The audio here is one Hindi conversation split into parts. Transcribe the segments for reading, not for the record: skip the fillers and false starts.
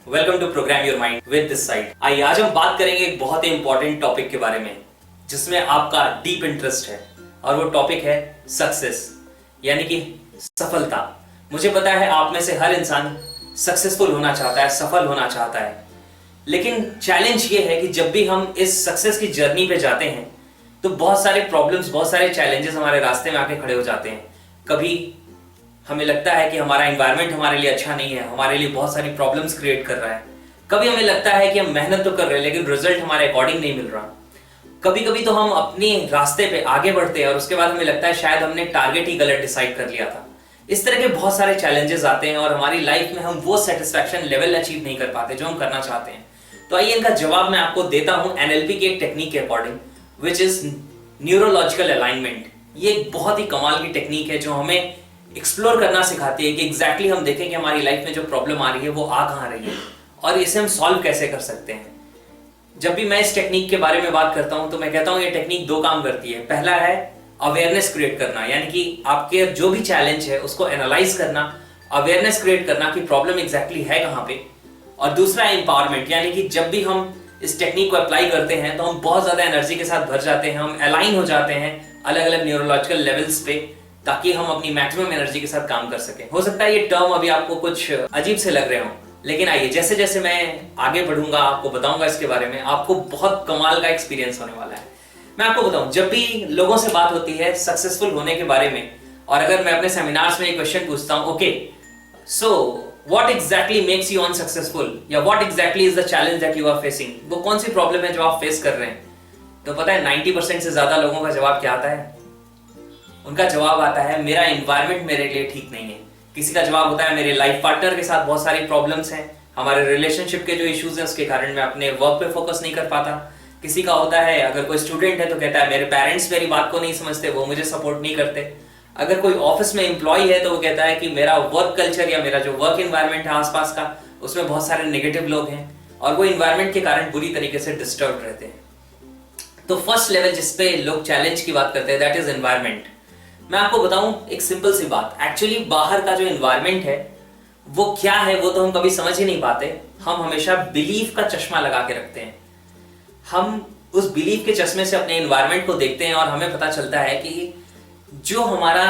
Welcome to program your mind with this side. आइए आज हम बात करेंगे एक बहुत ही इंपॉर्टेंट टॉपिक के बारे में जिसमें आपका डीप इंटरेस्ट है और वो टॉपिक है सक्सेस यानी कि सफलता। मुझे पता है आप में से हर इंसान सक्सेसफुल होना चाहता है, सफल होना चाहता है, लेकिन चैलेंज ये है कि जब भी हम इस सक्सेस की जर्नी पे जाते हैं तो बहुत सारे प्रॉब्लम्स, बहुत सारे चैलेंजेस हमारे रास्ते में आके खड़े हो जाते हैं। कभी हमें लगता है कि हमारा एनवायरनमेंट हमारे लिए अच्छा नहीं है, हमारे लिए बहुत सारी प्रॉब्लम्स क्रिएट कर रहा है। कभी हमें लगता है कि हम मेहनत तो कर रहे हैं लेकिन रिजल्ट हमारे अकॉर्डिंग नहीं मिल रहा। कभी कभी तो हम अपने रास्ते पे आगे बढ़ते हैं और उसके बाद हमें लगता है शायद हमने टारगेट ही गलत डिसाइड कर लिया था। इस तरह के बहुत सारे चैलेंजेस आते हैं और हमारी लाइफ में हम वो सेटिस्फैक्शन लेवल अचीव नहीं कर पाते जो हम करना चाहते हैं। तो आइए इनका जवाब मैं आपको देता हूं एनएलपी की एक टेक्निक के according, which is neurological alignment. ये एक बहुत ही कमाल की टेक्निक है जो हमें एक्सप्लोर करना सिखाती है कि एग्जैक्टली हम देखें कि हमारी लाइफ में जो प्रॉब्लम आ रही है वो आ कहां रही है और इसे हम सॉल्व कैसे कर सकते हैं। जब भी मैं इस टेक्निक के बारे में बात करता हूं तो मैं कहता हूं ये टेक्निक दो काम करती है। पहला है अवेयरनेस क्रिएट करना, यानी कि आपके जो भी चैलेंज है उसको एनालाइज करना, अवेयरनेस क्रिएट करना कि प्रॉब्लम एग्जैक्टली है कहां पे। और दूसरा है एम्पावरमेंट, यानी कि जब भी हम इस टेक्निक को अप्लाई करते हैं तो हम बहुत ज्यादा एनर्जी के साथ भर जाते हैं, हम अलाइन हो जाते हैं अलग अलग न्यूरोलॉजिकल लेवल्स पे ताकि हम अपनी मैक्सिमम एनर्जी के साथ काम कर सकें। हो सकता है ये टर्म अभी आपको कुछ अजीब से लग रहे हो, लेकिन आइए जैसे जैसे मैं आगे बढ़ूंगा आपको बताऊंगा इसके बारे में, आपको बहुत कमाल का एक्सपीरियंस होने वाला है। मैं आपको बताऊं, जब भी लोगों से बात होती है सक्सेसफुल होने के बारे में और अगर मैं अपने सेमिनार्स में एक क्वेश्चन पूछता हूं, okay so what exactly makes you unsuccessful या what exactly is the challenge that you are facing, वो कौन सी प्रॉब्लम है जो आप फेस कर रहे हैं, तो पता है 90% से ज्यादा लोगों का जवाब क्या आता है? उनका जवाब आता है मेरा एनवायरनमेंट मेरे लिए ठीक नहीं है। किसी का जवाब होता है मेरे लाइफ पार्टनर के साथ बहुत सारी प्रॉब्लम्स हैं, हमारे रिलेशनशिप के जो इश्यूज हैं उसके कारण मैं अपने वर्क पे फोकस नहीं कर पाता। किसी का होता है, अगर कोई स्टूडेंट है तो कहता है मेरे पेरेंट्स मेरी बात को नहीं समझते, वो मुझे सपोर्ट नहीं करते। अगर कोई ऑफिस में एम्प्लॉय है तो वो कहता है कि मेरा वर्क कल्चर या मेरा जो वर्क एनवायरनमेंट है आसपास का, उसमें बहुत सारे नेगेटिव लोग हैं और वो एनवायरनमेंट के कारण बुरी तरीके से डिस्टर्ब रहते हैं। तो फर्स्ट लेवल जिसपे लोग चैलेंज की बात करते हैं दैट इज एनवायरनमेंट। मैं आपको बताऊं एक सिंपल सी बात, एक्चुअली बाहर का जो एनवायरनमेंट है वो क्या है वो तो हम कभी समझ ही नहीं पाते। हम हमेशा बिलीफ का चश्मा लगा के रखते हैं, हम उस बिलीफ के चश्मे से अपने एनवायरनमेंट को देखते हैं और हमें पता चलता है कि जो हमारा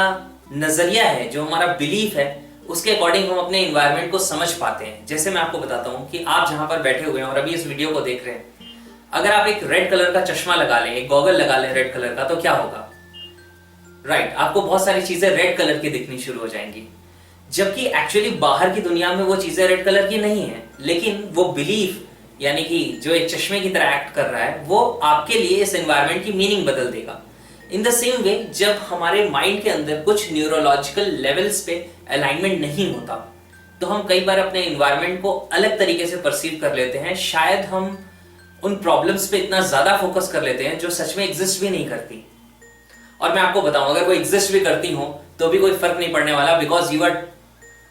नजरिया है, जो हमारा बिलीफ है, उसके अकॉर्डिंग हम अपने एनवायरनमेंट को समझ पाते हैं। जैसे मैं आपको बताता हूं कि आप जहां पर बैठे हुए हैं और अभी इस वीडियो को देख रहे हैं, अगर आप एक रेड कलर का चश्मा लगा लें, एक गॉगल लगा लें रेड कलर का, तो क्या होगा? राइट, आपको बहुत सारी चीजें रेड कलर की दिखनी शुरू हो जाएंगी, जबकि एक्चुअली बाहर की दुनिया में वो चीजें रेड कलर की नहीं है, लेकिन वो बिलीफ यानी कि जो एक चश्मे की तरह एक्ट कर रहा है वो आपके लिए इस एनवायरनमेंट की मीनिंग बदल देगा। इन द सेम वे जब हमारे माइंड के अंदर कुछ न्यूरोलॉजिकल लेवल्स पे अलाइनमेंट नहीं होता तो हम कई बार अपने एनवायरनमेंट को अलग तरीके से परसीव कर लेते हैं। शायद हम उन प्रॉब्लम्स पे इतना ज्यादा फोकस कर लेते हैं जो सच में एग्जिस्ट भी नहीं करती। और मैं आपको बताऊं, अगर कोई एग्जिस्ट भी करती हो तो भी कोई फर्क नहीं पड़ने वाला, because you are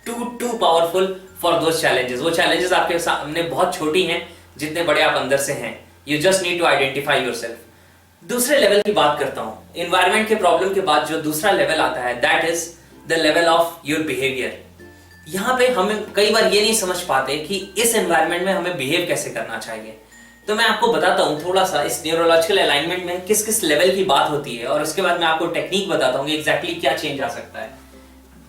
too powerful for those challenges. वो चैलेंजेस आपके सामने बहुत छोटी हैं जितने बड़े आप अंदर से हैं। You just need to identify yourself. दूसरे लेवल की बात करता हूं, एनवायरनमेंट के प्रॉब्लम के बाद जो दूसरा लेवल आता है that is the level of your behaviour. यहां पे हमें कई बार ये नहीं समझ पाते कि इस एनवायरनमेंट में हमें बिहेव कैसे करना चाहिए। तो मैं आपको बताता हूं थोड़ा सा इस न्यूरोलॉजिकल अलाइनमेंट में किस किस लेवल की बात होती है और उसके बाद मैं आपको टेक्निक बताता हूं कि एग्जैक्टली क्या चेंज आ सकता है।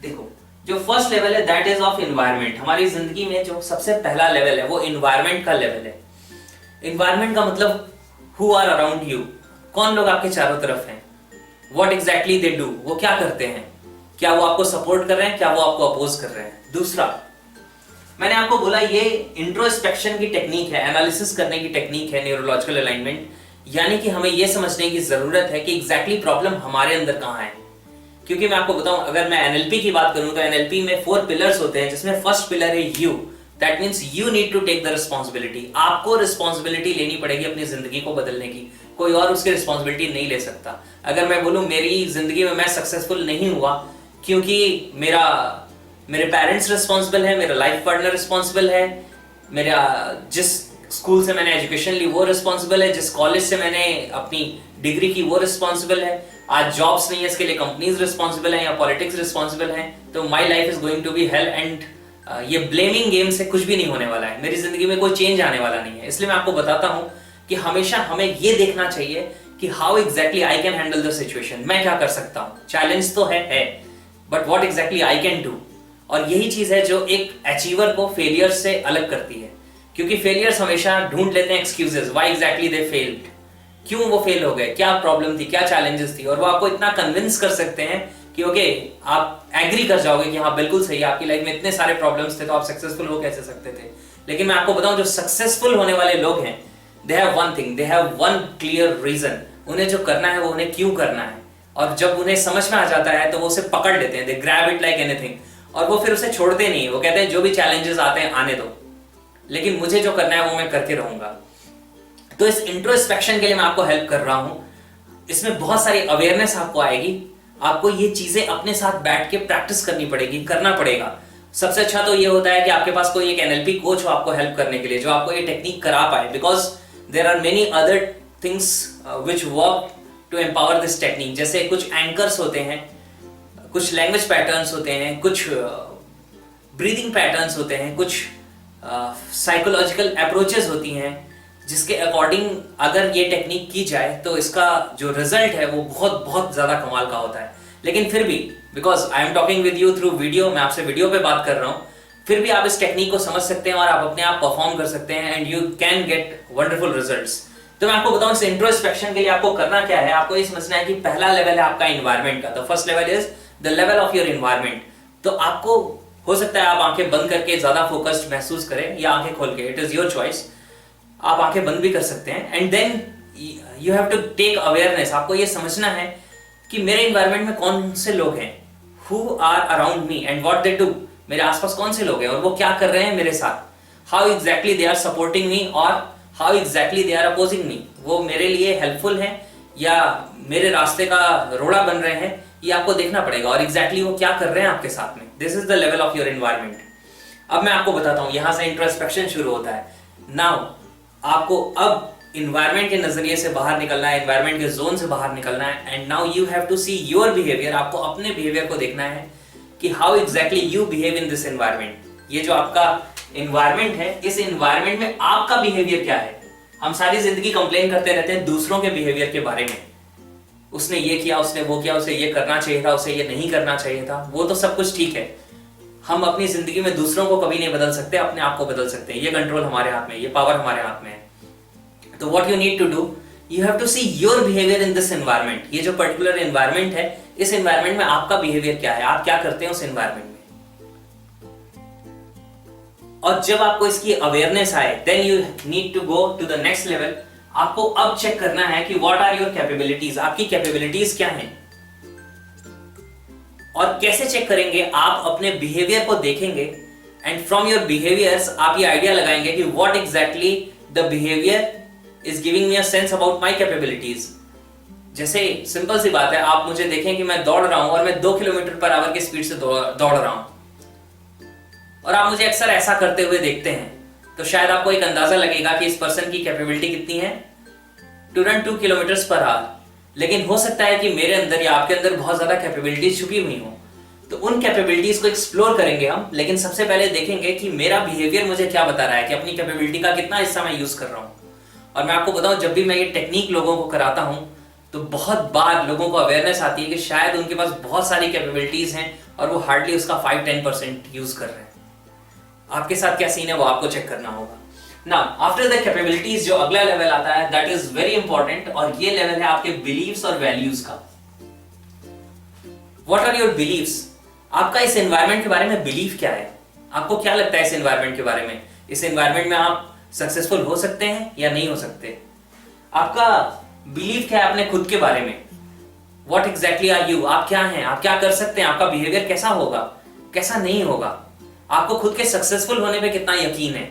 देखो, जो फर्स्ट लेवल है दैट इज ऑफ एनवायरनमेंट। हमारी जिंदगी में जो सबसे पहला लेवल है वो एनवायरनमेंट का लेवल है। एनवायरनमेंट का मतलब हु आर अराउंड यू, कौन लोग आपके चारों तरफ हैं, व्हाट एग्जैक्टली दे डू, वो क्या करते हैं, क्या वो आपको सपोर्ट कर रहे हैं, क्या वो आपको अपोज कर रहे हैं। दूसरा, मैंने आपको बोला ये इंट्रोस्पेक्शन की टेक्निक है, एनालिसिस करने की टेक्निक है न्यूरोलॉजिकल अलाइनमेंट, यानी कि हमें ये समझने की जरूरत है कि एग्जैक्टली प्रॉब्लम हमारे अंदर कहां है। क्योंकि मैं आपको बताऊं, अगर मैं एनएलपी की बात करूं तो एनएलपी में 4 पिलर्स होते हैं, जिसमें फर्स्ट पिलर है you. That means you need to take the responsibility. आपको रिस्पांसिबिलिटी लेनी पड़ेगी अपनी जिंदगी को बदलने की, कोई और उसकी रिस्पांसिबिलिटी नहीं ले सकता। अगर मैं बोलूं मेरी जिंदगी में मैं सक्सेसफुल नहीं हुआ क्योंकि मेरे पेरेंट्स रिस्पांसिबल है, मेरा लाइफ पार्टनर रिस्पांसिबल है, मेरा जिस स्कूल से मैंने एजुकेशन ली वो रिस्पांसिबल है, जिस कॉलेज से मैंने अपनी डिग्री की वो रिस्पांसिबल है, आज जॉब्स नहीं है इसके लिए कंपनीज रिस्पांसिबल है या पॉलिटिक्स रिस्पांसिबल है, तो my life is going to be hell and ये ब्लेमिंग गेम से कुछ भी नहीं होने वाला है, मेरी जिंदगी में कोई चेंज आने वाला नहीं है। इसलिए मैं आपको बताता हूं कि हमेशा हमें ये देखना चाहिए कि how exactly I can handle the situation, मैं क्या कर सकता हूं। चैलेंज तो है but what exactly I can do. और यही चीज है जो एक अचीवर को फेलियर से अलग करती है, क्योंकि फेलियर्स हमेशा ढूंढ लेते हैं excuses, why exactly they failed, क्यों वो फेल हो गए, क्या प्रॉब्लम थी, क्या चैलेंजेस थी, और वो आपको इतना कन्विंस कर सकते हैं कि ओके आप एग्री कर जाओगे कि हाँ बिल्कुल सही है, आपकी लाइफ में इतने सारे प्रॉब्लम्स थे तो आप सक्सेसफुल हो कैसे सकते थे। लेकिन मैं आपको बताऊं जो सक्सेसफुल होने वाले लोग हैं, they have one thing, they have one clear reason. उन्हें जो करना है वो उन्हें क्यों करना है, और जब उन्हें समझ में आ जाता है तो वो उसे पकड़ लेते हैं, दे ग्रैब इट लाइक एनीथिंग, और वो फिर उसे छोड़ते नहीं। वो कहते हैं जो भी चैलेंजेस आते हैं आने दो, लेकिन मुझे जो करना है वो मैं करके रहूंगा। तो इस इंट्रोस्पेक्शन के लिए मैं आपको हेल्प कर रहा हूं। इसमें बहुत सारी अवेयरनेस आपको आएगी, आपको ये चीजें अपने साथ बैठ के प्रैक्टिस करनी पड़ेगी, करना पड़ेगा। सबसे अच्छा तो ये होता है कि आपके पास कोई एक एनएलपी कोच हो आपको हेल्प करने के लिए, जो आपको ये टेक्निक करा पाए, because there are many other things which work to empower this technique. जैसे कुछ एंकर्स होते हैं, कुछ लैंग्वेज पैटर्न्स होते हैं, कुछ ब्रीदिंग पैटर्न्स होते हैं, कुछ साइकोलॉजिकल अप्रोचेस होती हैं, जिसके अकॉर्डिंग अगर ये टेक्निक की जाए तो इसका जो रिजल्ट है वो बहुत बहुत ज्यादा कमाल का होता है। लेकिन फिर भी because I am talking with you through video, मैं आपसे वीडियो पे बात कर रहा हूं, फिर भी आप इस टेक्निक को समझ सकते हैं और आप अपने आप परफॉर्म कर सकते हैं and you can get wonderful results. तो मैं आपको बताऊं इस इंट्रोस्पेक्शन के लिए आपको करना क्या है। आपको ये समझना है कि पहला लेवल है आपका एनवायरनमेंट का। The first level is the level of your environment. तो आपको हो सकता है आप आंखें बंद करके ज्यादा फोकस्ड महसूस करें या आंखें खोल के, इट इज योर चॉइस। आप आंखें बंद भी कर सकते हैं and then you have to take awareness. आपको ये समझना है कि मेरे एनवायरनमेंट में कौन से लोग हैं, who are around me and what they do. मेरे आसपास कौन से लोग हैं और वो क्या कर रहे हैं मेरे साथ, how exactly they are supporting me और how exactly they are opposing me. वो मेरे लिए हेल्पफुल हैं या मेरे रास्ते का रोड़ा बन रहे हैं, ये आपको देखना पड़ेगा। और एग्जैक्टली वो क्या कर रहे हैं आपके साथ में, this is the level of your environment. अब मैं आपको बताता हूं, यहां से इंट्रोस्पेक्शन शुरू होता है। नाउ आपको अब एनवायरनमेंट के नजरिए से बाहर निकलना है, एनवायरनमेंट के जोन से बाहर निकलना है and now you have to see your behaviour. आपको अपने बिहेवियर को देखना है कि how exactly you behave in this environment. ये जो आपका एनवायरनमेंट है, इस एनवायरनमेंट में आपका बिहेवियर क्या है। हम सारी जिंदगी कंप्लेन करते रहते हैं दूसरों के बिहेवियर के बारे में, उसने ये किया, उसने वो किया, उसे ये करना चाहिए था, उसे ये नहीं करना चाहिए था। वो तो सब कुछ ठीक है, हम अपनी जिंदगी में दूसरों को कभी नहीं बदल सकते, अपने आप को बदल सकते हैं। ये कंट्रोल हमारे हाथ में, ये पावर हमारे हाथ में है। तो what you need to do, you have to see your behaviour in this environment. ये जो पर्टिकुलर एनवायरनमेंट है, इस एनवायरनमेंट में आपका बिहेवियर क्या है, आप क्या करते हैं उस एनवायरनमेंट में। और जब आपको इसकी अवेयरनेस आए, then you need to go to the next level. आपको अब चेक करना है कि व्हाट आर योर कैपेबिलिटीज, आपकी कैपेबिलिटीज क्या हैं। और कैसे चेक करेंगे, आप अपने बिहेवियर को देखेंगे एंड फ्रॉम योर बिहेवियर्स आप ये आइडिया लगाएंगे कि what exactly the behaviour is giving me a sense about my capabilities. जैसे सिंपल सी बात है, आप मुझे देखें कि मैं दौड़ रहा हूं और मैं 2 किलोमीटर पर आवर की स्पीड से दौड़ रहा हूं और आप मुझे अक्सर ऐसा करते हुए देखते हैं, तो शायद आपको एक अंदाजा लगेगा कि इस पर्सन की कैपेबिलिटी कितनी है, to run 2 kilometre per hour. लेकिन हो सकता है कि मेरे अंदर या आपके अंदर बहुत ज्यादा कैपेबिलिटीज छुपी हुई हो, तो उन कैपेबिलिटीज को एक्सप्लोर करेंगे हम। लेकिन सबसे पहले देखेंगे कि मेरा बिहेवियर मुझे क्या बता रहा है, कि अपनी कैपेबिलिटी का कितना हिस्सा मैं यूज कर रहा हूं। और मैं आपको बताऊं, जब भी मैं ये टेक्निक लोगों को कराता हूं तो बहुत बार लोगों को अवेयरनेस आती है कि शायद उनके पास बहुत सारी कैपेबिलिटीज हैं और वो हार्डली उसका 5-10% यूज कर रहे हैं। आपके साथ क्या सीन है वो आपको चेक करना होगा। नाउ आफ्टर द कैपेबिलिटीज जो अगला लेवल आता है, दैट इज वेरी इंपॉर्टेंट, और ये लेवल है आपके बिलीव्स और वैल्यूज का। व्हाट आर योर बिलीव्स, आपका इस एनवायरनमेंट के बारे में बिलीफ क्या है, आपको क्या लगता है इस एनवायरनमेंट के बारे में, इस एनवायरनमेंट में आप सक्सेसफुल हो सकते हैं या नहीं हो सकते। आपका बिलीफ क्या है अपने खुद के बारे में, व्हाट एग्जैक्टली आर यू, आप क्या हैं, आप क्या कर सकते हैं, आपका बिहेवियर कैसा होगा, कैसा नहीं होगा, आपको खुद के सक्सेसफुल होने पे कितना यकीन है।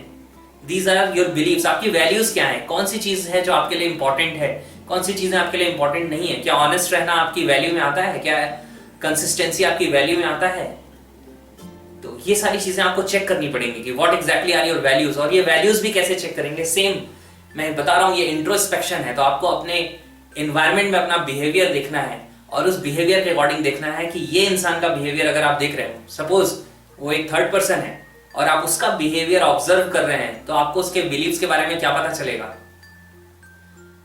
These are your beliefs. आपकी वैल्यूज क्या है, कौन सी चीज है जो आपके लिए इंपॉर्टेंट है, कौन सी चीजें आपके लिए इंपॉर्टेंट नहीं है। क्या ऑनेस्ट रहना आपकी वैल्यू में आता है, क्या कंसिस्टेंसी आपकी वैल्यू में आता है। तो ये सारी चीजें आपको चेक करनी पड़ेंगी कि what exactly are your values. और ये वैल्यूज भी कैसे चेक करेंगे, सेम मैं बता रहा हूं, ये इंट्रोस्पेक्शन है। तो आपको अपने एनवायरनमेंट में अपना बिहेवियर देखना है और उस बिहेवियर के अकॉर्डिंग देखना है कि ये इंसान का बिहेवियर अगर आप देख रहे हो, सपोज वो एक थर्ड पर्सन है और आप उसका बिहेवियर ऑब्जर्व कर रहे हैं तो आपको उसके बिलीव्स के बारे में क्या पता चलेगा?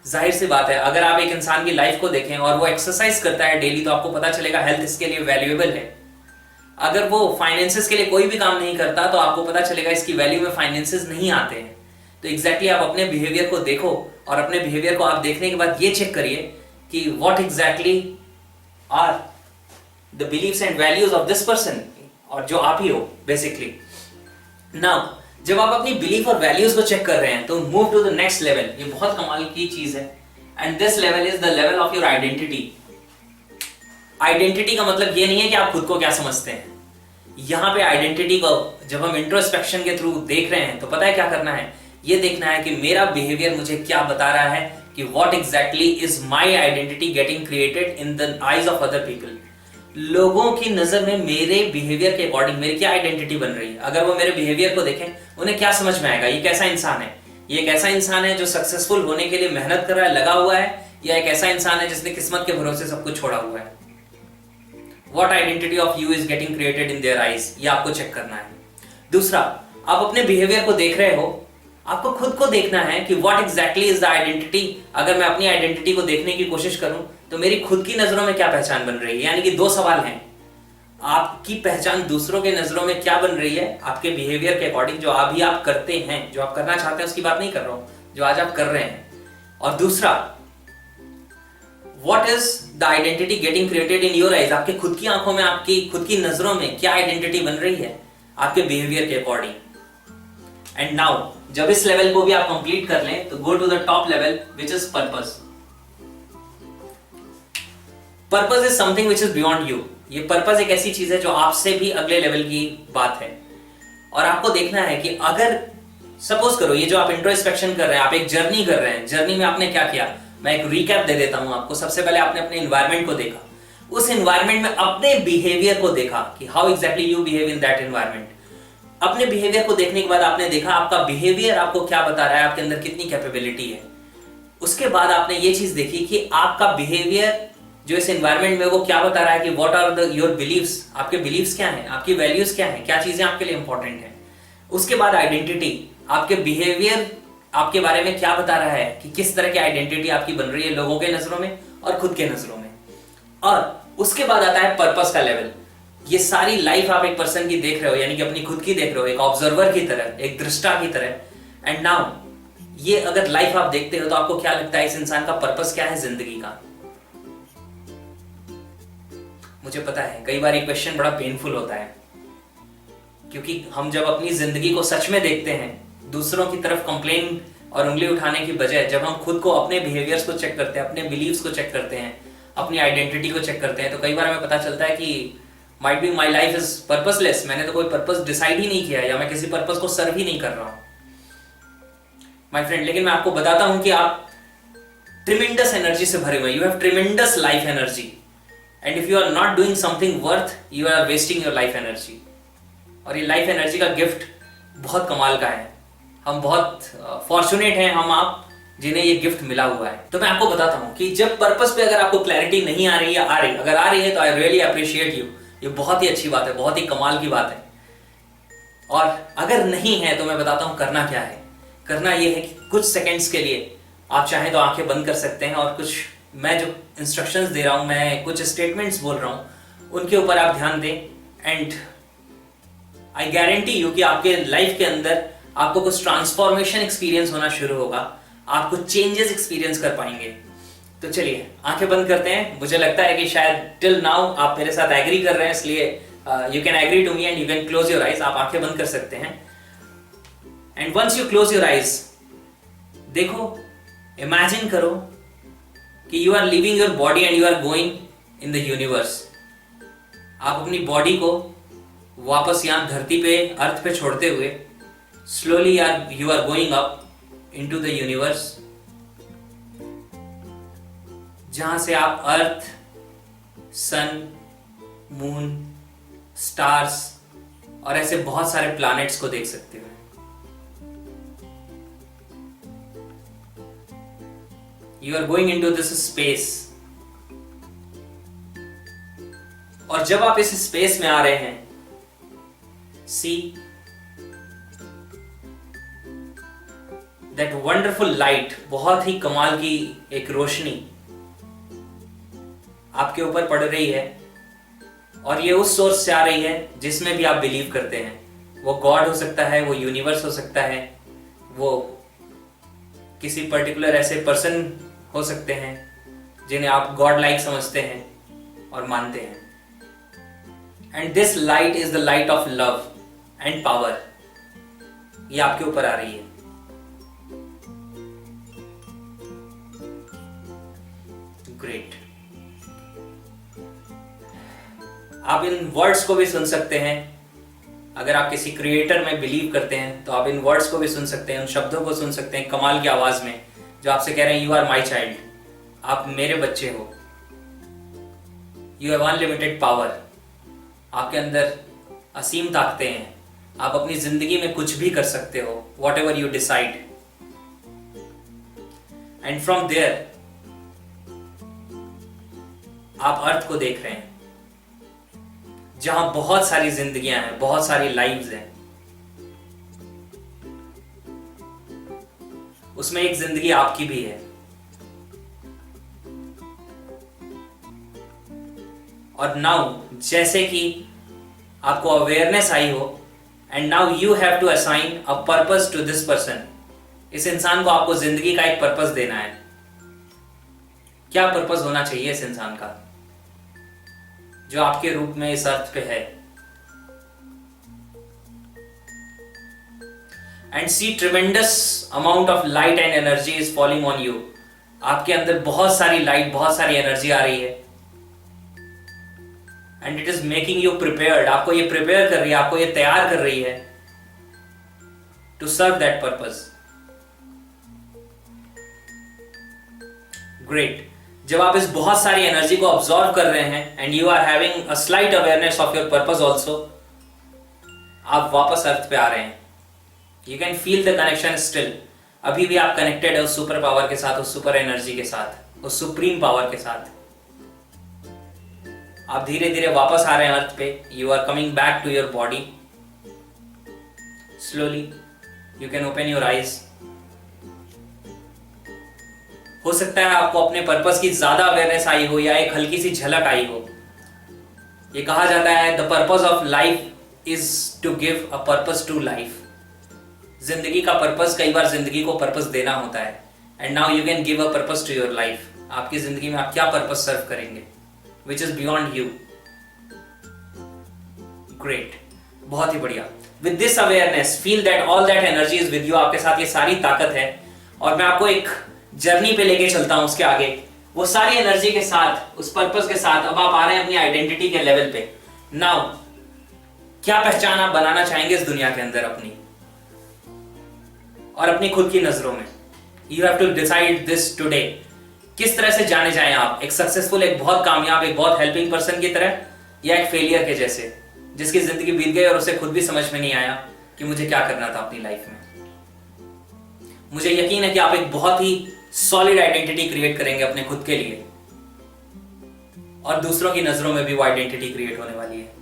जाहिर सी बात है, अगर आप एक इंसान की लाइफ को देखें और वो एक्सरसाइज करता है डेली तो आपको पता चलेगा हेल्थ इसके लिए वैल्यूएबल है। अगर वो फाइनेंसेस के लिए कोई भी काम नहीं करता तो आपको पता चलेगा इसकी वैल्यू में फाइनेंसेस नहीं आते हैं। तो एग्जैक्टली आप अपने बिहेवियर को देखो और अपने बिहेवियर को आप देखने के बाद ये चेक करिए कि what exactly are the beliefs and values of this person, और जो आप ही हो बेसिकली। नाउ जब आप अपनी बिलीफ और वैल्यूज को चेक कर रहे हैं तो move to the next level. ये बहुत कमाल की चीज है and this level is the level of your identity. Identity का मतलब ये नहीं है कि आप खुद को क्या समझते हैं। यहां पे आइडेंटिटी को जब हम इंट्रोस्पेक्शन के थ्रू देख रहे हैं तो पता है क्या करना है? ये देखना है कि मेरा बिहेवियर मुझे क्या बता रहा है, कि what exactly is my identity getting created in the eyes of other people. लोगों की नजर में मेरे बिहेवियर के अकॉर्डिंग मेरी क्या आइडेंटिटी बन रही है। अगर वो मेरे बिहेवियर को देखें, उन्हें क्या समझ में आएगा? ये कैसा इंसान है? ये एक ऐसा इंसान है जो सक्सेसफुल होने के लिए मेहनत कर रहा है, लगा हुआ है, या एक ऐसा इंसान है जिसने किस्मत के भरोसे सब कुछ छोड़ा हुआ है? What identity of you is getting created in their eyes, ये आपको चेक करना है। दूसरा, आप अपने बिहेवियर को देख रहे हो, आपको खुद को देखना है कि what exactly is the identity। अगर मैं अपनी आइडेंटिटी को देखने की कोशिश करूं तो मेरी खुद की नजरों में क्या पहचान बन रही है। यानी कि दो सवाल हैं, आपकी पहचान दूसरों के नजरों में क्या बन रही है आपके बिहेवियर के अकॉर्डिंग, जो अभी आप करते हैं, जो आप करना चाहते हैं उसकी बात नहीं कर रहा हूं, जो आज आप कर रहे हैं। और दूसरा, What is the identity getting created in your eyes? आपके खुद की आंखों में, आपकी खुद की नजरों में क्या आइडेंटिटी बन रही है आपके बिहेवियर के अकॉर्डिंग। एंड नाउ जब इस लेवल को भी आप कंप्लीट कर लें तो go to the top level which is purpose. Purpose is something which is beyond you. ये पर्पस एक ऐसी चीज है जो आपसे भी अगले लेवल की बात है। और आपको देखना है कि अगर सपोज करो ये जो आप इंट्रोस्पेक्शन कर रहे हैं, आप एक जर्नी कर रहे हैं, जर्नी में आपने क्या किया, मैं एक रिकैप दे देता हूं आपको। सबसे पहले आपने अपने एनवायरनमेंट को देखा, उस एनवायरनमेंट में अपने बिहेवियर को देखा कि how exactly you behave in that environment. अपने बिहेवियर को देखने के बाद आपने देखा आपका बिहेवियर आपको क्या बता रहा है, आपके अंदर कितनी कैपेबिलिटी है। उसके बाद आपने ये चीज देखी कि आपका बिहेवियर जो इस एनवायरनमेंट में वो क्या बता रहा है, कि what are the your beliefs, आपके बिलीव्स क्या हैं, आपकी वैल्यूज क्या हैं, क्या चीजें आपके लिए इंपॉर्टेंट हैं। उसके बाद आइडेंटिटी, आपके बिहेवियर आपके बारे में क्या बता रहा है, कि किस तरह की आइडेंटिटी आपकी बन रही है लोगों के नजरों में और खुद के नजरों में। और उसके बाद आता है पर्पस का लेवल। ये सारी लाइफ आप एक पर्सन की देख रहे हो, यानी कि अपनी खुद की देख रहे हो, एक ऑब्जर्वर की तरह, एक दृष्टा की तरह। एंड नाउ ये अगर लाइफ आप देखते हो तो आपको क्या लगता है इस इंसान का पर्पस क्या है जिंदगी का? मुझे पता है कई बार ये क्वेश्चन बड़ा पेनफुल होता है, क्योंकि हम जब अपनी जिंदगी को सच में देखते हैं, दूसरों की तरफ कंप्लेन और उंगली उठाने की बजाय जब हम खुद को, अपने बिहेवियर्स को चेक करते हैं, अपने बिलीव्स को चेक करते हैं, अपनी आइडेंटिटी को चेक करते हैं, तो कई बार हमें पता चलता है कि might be my life is purposeless. मैंने तो कोई पर्पस डिसाइड ही नहीं किया, या मैं किसी पर्पस को सर्व ही नहीं कर रहा हूं माय फ्रेंड। लेकिन मैं आपको बताता हूं कि आप ट्रिमेंडस एनर्जी से भरे हुए, you have tremendous life energy, and if you are not doing something worth, you are wasting your life energy. और ये लाइफ एनर्जी का गिफ्ट बहुत कमाल का है। हम बहुत फॉर्चुनेट हैं, हम आप जिन्हें ये गिफ्ट मिला हुआ है। तो मैं आपको बताता हूं कि जब पर्पस पे अगर आपको क्लैरिटी नहीं आ रही है, अगर आ रही है तो आई रियली अप्रिशिएट यू। ये बहुत ही अच्छी बात है, बहुत ही कमाल की बात है। और अगर नहीं है तो मैं बताता हूं करना क्या है। करना ये है कि कुछ सेकंड्स के लिए आप चाहें तो आंखें बंद कर सकते हैं, और कुछ मैं जो इंस्ट्रक्शंस दे रहा हूं, मैं कुछ स्टेटमेंट्स बोल रहा हूं, उनके ऊपर आप ध्यान दें। एंड आई गारंटी यू कि आपके लाइफ के अंदर आपको कुछ ट्रांसफॉर्मेशन एक्सपीरियंस होना शुरू होगा, आप कुछ चेंजेस एक्सपीरियंस कर पाएंगे। तो चलिए आंखें बंद करते हैं। मुझे लगता है कि शायद टिल नाउ आप मेरे साथ एग्री कर रहे हैं, इसलिए you can agree to me and you can close your eyes. आप आंखें बंद कर सकते हैं। And once you close your eyes, देखो, इमेजिन करो कि you are leaving your body and you are going in the universe. आप अपनी बॉडी को वापस यहां धरती पे, अर्थ पे छोड़ते हुए slowly you are going up into the universe, जहां से आप अर्थ, सन, मून, स्टार्स और ऐसे बहुत सारे प्लैनेट्स को देख सकते हो। You are going into this space, और जब आप इस स्पेस में आ रहे हैं, see दैट वंडरफुल लाइट, बहुत ही कमाल की एक रोशनी आपके ऊपर पड़ रही है, और ये उस सोर्स से आ रही है जिसमें भी आप बिलीव करते हैं। वो गॉड हो सकता है, वो यूनिवर्स हो सकता है, वो किसी पर्टिकुलर ऐसे पर्सन हो सकते हैं जिन्हें आप गॉड लाइक समझते हैं और मानते हैं। And this light is the light of love and power. ये आपके ऊपर आ रही है। ग्रेट। आप इन वर्ड्स को भी सुन सकते हैं। अगर आप किसी क्रिएटर में बिलीव करते हैं तो आप इन वर्ड्स को भी सुन सकते हैं, उन शब्दों को सुन सकते हैं कमाल की आवाज में, जो आपसे कह रहे हैं यू आर माई चाइल्ड, आप मेरे बच्चे हो, यू हैव अनलिमिटेड पावर, आपके अंदर असीम ताकतें हैं, आप अपनी जिंदगी में कुछ भी कर सकते हो, whatever you decide. And from there आप अर्थ को देख रहे हैं जहां बहुत सारी जिंदगियां हैं, बहुत सारी लाइव्स हैं। उसमें एक जिंदगी आपकी भी है। और नाउ जैसे कि आपको अवेयरनेस आई हो, and now you have to assign a purpose to this person. इस इंसान को आपको जिंदगी का एक पर्पस देना है। क्या पर्पस होना चाहिए इस इंसान का जो आपके रूप में इस अर्थ पे है? And see tremendous amount of light and energy is falling on you. आपके अंदर बहुत सारी लाइट, बहुत सारी एनर्जी आ रही है, and it is making you prepared. आपको ये प्रिपेयर कर रही है, आपको ये तैयार कर रही है to serve that purpose. Great. जब आप इस बहुत सारी एनर्जी को ऑब्जॉर्व कर रहे हैं and you are having a slight awareness of your purpose also, आप वापस अर्थ पे आ रहे हैं। You can feel the connection still. अभी भी आप कनेक्टेड है उस सुपर पावर के साथ, उस सुपर एनर्जी के साथ, उस सुप्रीम पावर के साथ। आप धीरे धीरे वापस आ रहे हैं अर्थ पे। You are coming back to your body. Slowly you can open your eyes. हो सकता है आपको अपने पर्पस की ज्यादा अवेयरनेस आई हो या एक हल्की सी झलक आई हो। ये कहा जाता है the purpose of life is to give a purpose to life. जिंदगी का पर्पस, कई बार जिंदगी को पर्पस देना होता है। And now you can give a purpose to your life. आपकी जिंदगी में आप क्या पर्पस सर्व करेंगे which is beyond you. Great, बहुत ही बढ़िया। With this awareness feel that all that energy is with you. आपके साथ ये सारी ताकत है, और मैं आपको एक जर्नी पे लेके चलता हूं। उसके आगे वो सारी एनर्जी के साथ, उस पर्पस के साथ अब आप आ रहे हैं अपनी आइडेंटिटी के लेवल पे। नाउ क्या पहचान आप बनाना चाहेंगे इस दुनिया के अंदर अपनी और अपनी खुद की नजरों में? You have to decide this today. किस तरह से जाने जाएं आप? एक सक्सेसफुल, एक बहुत कामयाब, एक बहुत हेल्पिंग पर्सन की तरह, या एक फेलियर के जैसे जिसकी जिंदगी बीत गई और उसे खुद भी समझ में नहीं आया कि मुझे क्या करना था अपनी लाइफ में? मुझे यकीन है कि आप एक बहुत ही सॉलिड आइडेंटिटी क्रिएट करेंगे अपने खुद के लिए, और दूसरों की नजरों में भी वो आइडेंटिटी क्रिएट होने वाली है।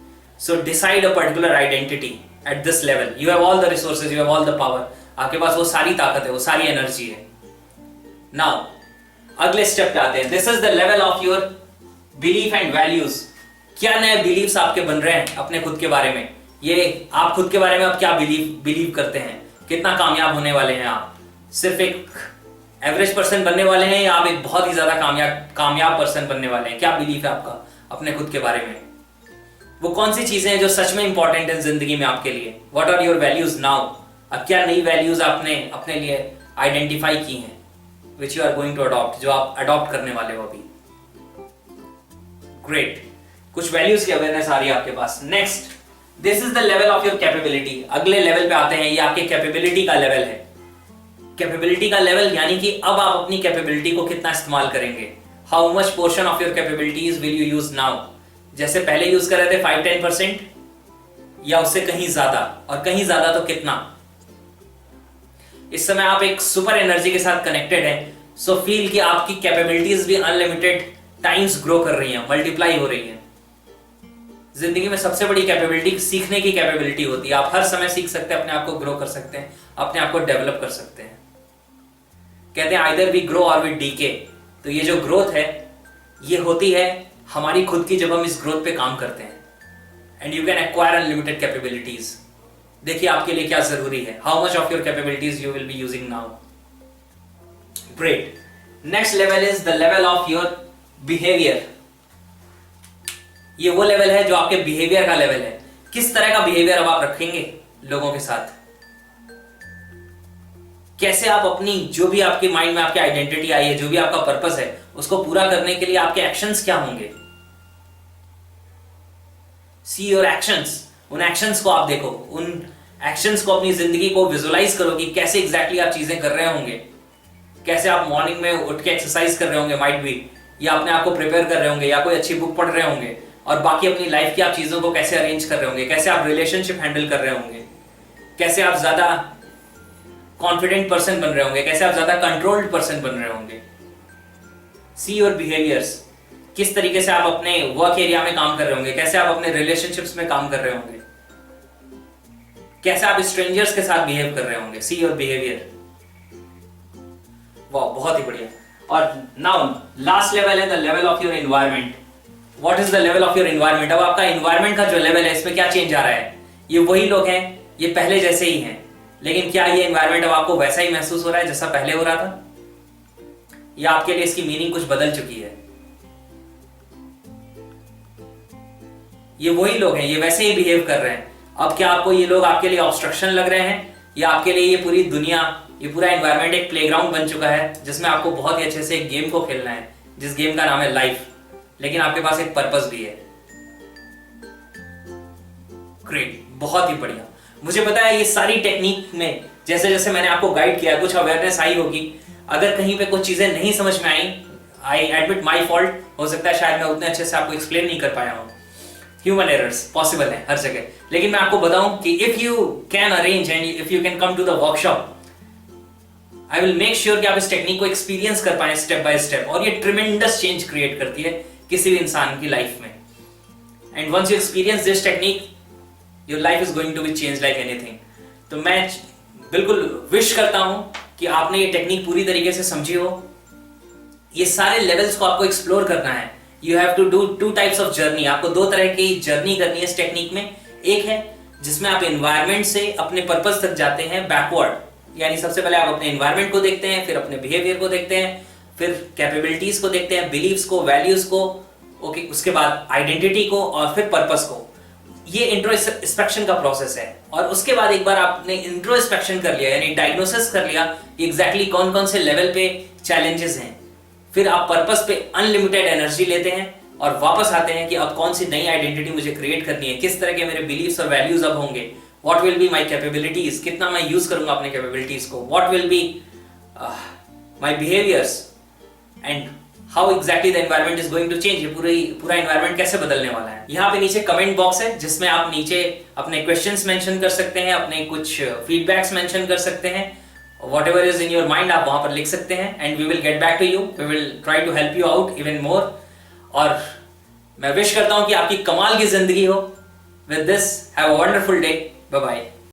So decide a particular identity at this level. You have all the resources, you have all the power. आपके पास वो सारी ताकत है, वो सारी एनर्जी है। नाउ अगले स्टेप पे आते हैं। This is the level of your belief and values. क्या नए बिलीव्स आपके बन रहे हैं अपने खुद के बारे में? ये आप खुद के बारे में अब क्या बिलीव करते हैं? कितना कामयाब होने वाले हैं आप? सिर्फ एक एवरेज पर्सन बनने वाले हैं या आप एक बहुत ही ज्यादा कामयाब पर्सन बनने वाले हैं? क्या बिलीफ है आपका अपने खुद के बारे में? वो कौन सी चीजें हैं जो सच में इंपॉर्टेंट है जिंदगी में आपके लिए? What are your values now? अब क्या नई वैल्यूज आपने अपने लिए आइडेंटिफाई की हैं which you are going to adopt, जो आप अडॉप्ट करने वाले हो अभी? ग्रेट, कुछ वैल्यूज की अवेयरनेस आ रही है आपके पास। Next, this is the level of your capability. अगले लेवल पे आते हैं। ये आपके कैपेबिलिटी का लेवल है। कैपेबिलिटी का लेवल यानी कि अब आप अपनी कैपेबिलिटी को कितना इस्तेमाल करेंगे। How much portion of your capabilities will you use now? जैसे पहले यूज कर रहे थे 5-10%, या उससे कहीं ज्यादा, और कहीं ज्यादा तो कितना? इस समय आप एक सुपर एनर्जी के साथ कनेक्टेड हैं, सो फील कि आपकी कैपेबिलिटीज भी अनलिमिटेड टाइम्स ग्रो कर रही हैं, मल्टीप्लाई हो रही हैं। जिंदगी में सबसे बड़ी कैपेबिलिटी सीखने की कैपेबिलिटी होती है। आप हर समय सीख सकते हैं, अपने आप को ग्रो कर सकते हैं, अपने आप को डेवलप कर सकते हैं। कहते हैं आइदर वी ग्रो और वी डीके। तो ये जो ग्रोथ है ये होती है हमारी खुद की, जब हम इस ग्रोथ पे काम करते हैं। And you can acquire unlimited capabilities. देखिए आपके लिए क्या जरूरी है, how much of your capabilities you will be using now. Great. Next level is the level of your behaviour. ये वो लेवल है जो आपके बिहेवियर का लेवल है। किस तरह का बिहेवियर अब आप रखेंगे लोगों के साथ, कैसे आप अपनी जो भी आपके माइंड में आपकी आइडेंटिटी आई है, जो भी आपका पर्पस है, उसको पूरा करने के लिए आपके एक्शंस क्या होंगे। See your actions. उन एक्शंस को आप देखो, उन एक्शंस को, अपनी जिंदगी को विजुअलाइज करो कि कैसे एग्जैक्टली आप चीजें कर रहे होंगे। कैसे आप मॉर्निंग में उठ के एक्सरसाइज कर रहे होंगे, माइट बी, या अपने आप को प्रिपेयर कर रहे होंगे, या कोई अच्छी बुक पढ़ रहे होंगे, और बाकी अपनी लाइफ की आप चीजों को कैसे अरेंज कर रहे होंगे, कैसे आप रिलेशनशिप हैंडल कर रहे होंगे, कैसे आप ज्यादा कॉन्फिडेंट पर्सन बन रहे होंगे, कैसे आप ज्यादा कंट्रोल्ड पर्सन बन रहे होंगे। See your behaviours. किस तरीके से आप अपने वर्क एरिया में काम कर रहे होंगे, कैसे आप अपने रिलेशनशिप्स में काम कर रहे होंगे, कैसे आप स्ट्रेंजर्स के साथ बिहेव कर रहे होंगे। सी योर बिहेवियर। वाह, बहुत ही बढ़िया। और नाउ लास्ट लेवल है the level of your environment. What is the level of your environment. अब आपका एनवायरमेंट का जो लेवल है, इसमें क्या चेंज आ रहा है। ये वही लोग हैं, ये पहले जैसे ही हैं, लेकिन क्या ये एनवायरमेंट अब आपको वैसा ही महसूस हो रहा है जैसा पहले हो रहा था, या आपके लिए इसकी मीनिंग कुछ बदल चुकी है। ये वही लोग हैं, ये वैसे ही बिहेव कर रहे हैं। अब क्या आपको ये लोग आपके लिए ऑब्स्ट्रक्शन लग रहे हैं, या आपके लिए ये पूरी दुनिया, ये पूरा एनवायरनमेंट एक प्लेग्राउंड बन चुका है जिसमें आपको बहुत ही अच्छे से एक गेम को खेलना है, जिस गेम का नाम है लाइफ, लेकिन आपके पास एक पर्पस भी है। ग्रेट, बहुत ही बढ़िया। मुझे पता है ये सारी टेक्निक में जैसे जैसे मैंने आपको गाइड किया, कुछ अवेयरनेस आई होगी। अगर कहीं पे कुछ चीजें नहीं समझ में आई एडमिट माई फॉल्ट। हो सकता है शायद मैं उतने अच्छे से आपको एक्सप्लेन नहीं कर पाया हूं। ह्यूमन एरर्स पॉसिबल है हर जगह, लेकिन मैं आपको बताऊं कि if you can arrange and if you can come to the workshop, I will make sure कि आप इस टेक्निक को एक्सपीरियंस कर पाए स्टेप बाय स्टेप, और ये ट्रिमेंडस चेंज क्रिएट करती है किसी भी इंसान की लाइफ में। And once you experience this technique, your life is going to be change like anything. तो मैं बिल्कुल विश करता हूं कि आपने ये टेक्निक पूरी तरीके से समझी हो। ये सारे लेवल्स को आपको एक्सप्लोर करना है। You have to do 2 types of journey. आपको 2 तरह की जर्नी करनी है इस टेक्निक में। एक है जिसमें आप एनवायरनमेंट से अपने पर्पस तक जाते हैं बैकवर्ड, यानी सबसे पहले आप अपने एनवायरनमेंट को देखते हैं, फिर अपने बिहेवियर को देखते हैं, फिर कैपेबिलिटीज को देखते हैं, बिलीव्स को, वैल्यूज को, ओके, उसके बाद आइडेंटिटी को, और फिर पर्पस को। ये इंट्रोस्पेक्शन का प्रोसेस है। और उसके बाद एक बार आपने इंट्रोस्पेक्शन कर लिया, यानी डायग्नोसिस कर लिया कि एग्जैक्टली कौन कौन से लेवल पे चैलेंजेस हैं, फिर आप पर्पस पे अनलिमिटेड एनर्जी लेते हैं और वापस आते हैं कि अब कौन सी नई आइडेंटिटी मुझे क्रिएट करनी है, किस तरह के मेरे बिलीव्स और वैल्यूज अब होंगे, what will be my capabilities, कितना मैं यूज करूंगा अपने कैपेबिलिटीज को, what will be my behaviours, and how exactly the environment is going to change. ये पूरा एनवायरनमेंट कैसे बदलने वाला है। यहाँ पे नीचे कमेंट बॉक्स है जिसमें आप नीचे अपने क्वेश्चंस मेंशन कर सकते हैं, अपने कुछ फीडबैक्स मेंशन कर सकते हैं, whatever is in your mind आप वहां पर लिख सकते हैं, and we will get back to you, we will try to help you out even more। और मैं विश करता हूं कि आपकी कमाल की जिंदगी हो। With this, have a wonderful day, bye bye।